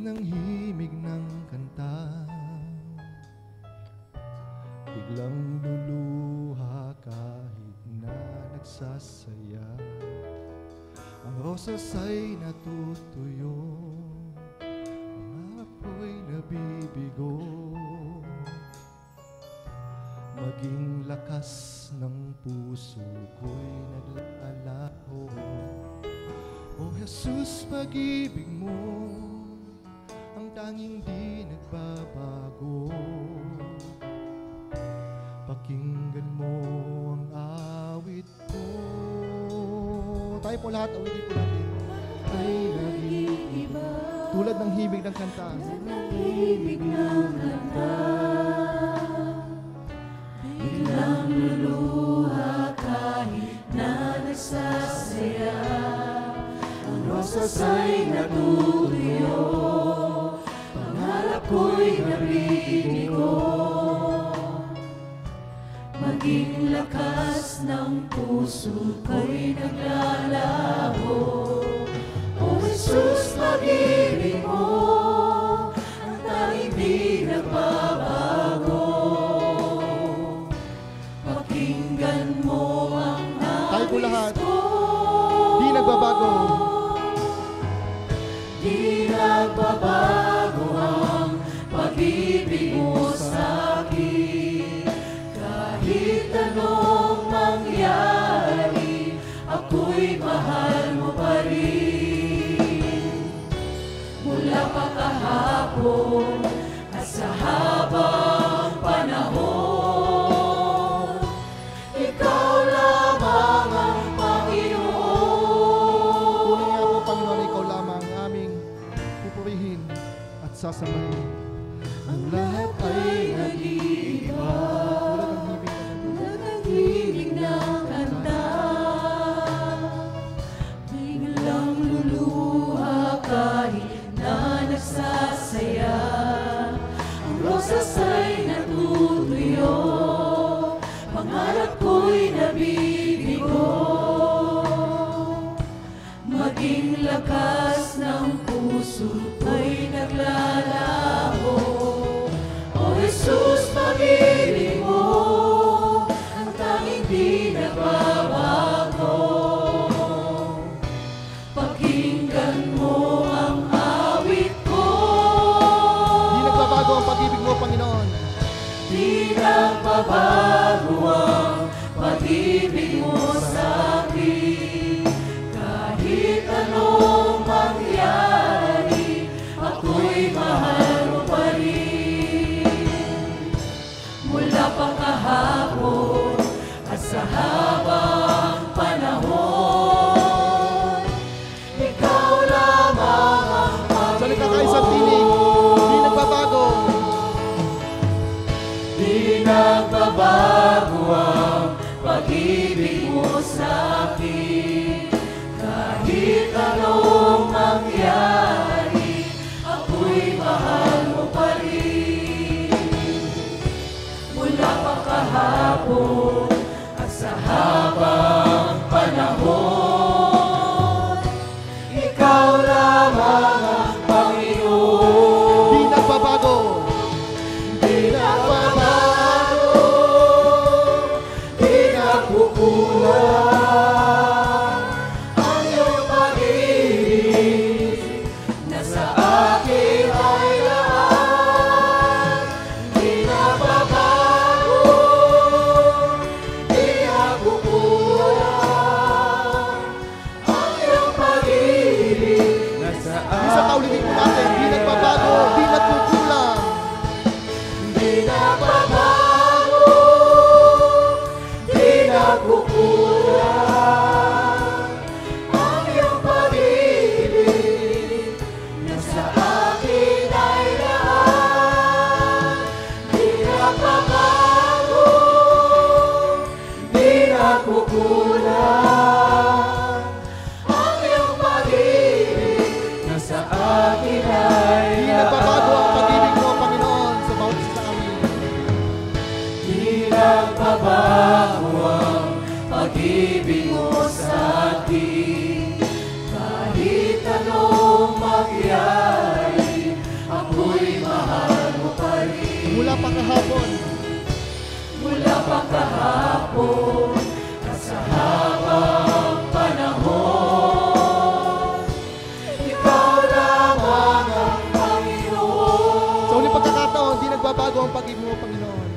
ng himig ng kanta, biglang luluha kahit na nagsasaya. Ang rosas ay natutuyo, ang apoy nabibigo, maging lakas ng puso ko'y naglalaho. O Jesus, pag-ibig mo ang tanging di nagbabago. Pakinggan mo ang awit ko. Tayo po lahat, awitin po natin. Ay nag-iiba, tulad ng himig ng kanta. Himig ng kanta, biglang luluha kahit na nagsasaya. Ang rosas ay natutuyo, pangarap ko'y nabibigo, maging lakas ng puso ko'y naglalaho. O Jesus, pag-ibig mo ang tanging di nagbabago. Pakinggan mo ang Tayo po lahat. awit ko. Di nagbabago. Di nagbabago ang pag-ibig mo sa'kin. Kahit anong mangyari, ako'y mahal mo pa rin. Mula pa kahapon at sa habang panahon, ikaw lamang ang Panginoon. Tunay nga po, Panginoon, ikaw lamang ang aming pupurihin at sasamahin. Ang lahat ay nag-iiba, tulad ng himig ng kanta. tulad ng himig ng kanta, biglang luluha kahit na nagsasaya. Ang rosas ay natutuyo, pangarap ko'y nabibigo, maging lakas ng puso ko'y naglalaho. O Jesus, pag-ibig mo ang tanging di nagbabago. Pakinggan mo ang awit ko. Di nagbabago ang pag-ibig mo, Panginoon. Di nagbabago ang pag-ibig mo sa'kin. Kahit anong mangyari, ako'y mahal mo pa rin. Mula pa kahapon at sa habang panahon, ikaw lamang ang Salita ka isang tinig. Di nagbabago. Di nagbabago ang pag-ibig mo sa'kin. Kahit anong mangyari, ako'y mahal mo pa rin. Mula pa kahapon at sa habang panahon, ikaw lamang ang Panginoon. Di nagbabago. Di nagbabago, di nagkukulang ang iyong pag-ibig. Nasa akin ay lahat. Di nagbabago, di nagkukulang ang iyong pag-ibig. Nasa Isa paulitin po natin. Di nagbabago. Di nagkukulang. Di nagbabago, di nagkukulang ang iyong pag-ibig. Nasa akin ay lahat. Di nagbabago, di nagkukulang ang iyong pag-ibig. Nasa akin ay Di nagbabago ang pag-ibig mo, Panginoon, sa bawat isa sa amin. Di nagbabago ang pag-ibig mo sa'kin. Kahit anong mangyari, Mula pa kahapon, mula pa kahapon at sa habang panahon. Ikaw lamang ang Panginoon. sa uling pagkakataon, di nagbabago ang pag-ibig mo, Panginoon.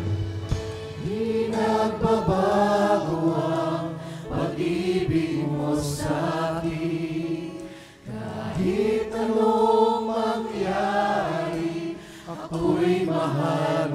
Di nagbabago ang pag-ibig mo sa akin. Kahit anong mangyari, ako'y mahal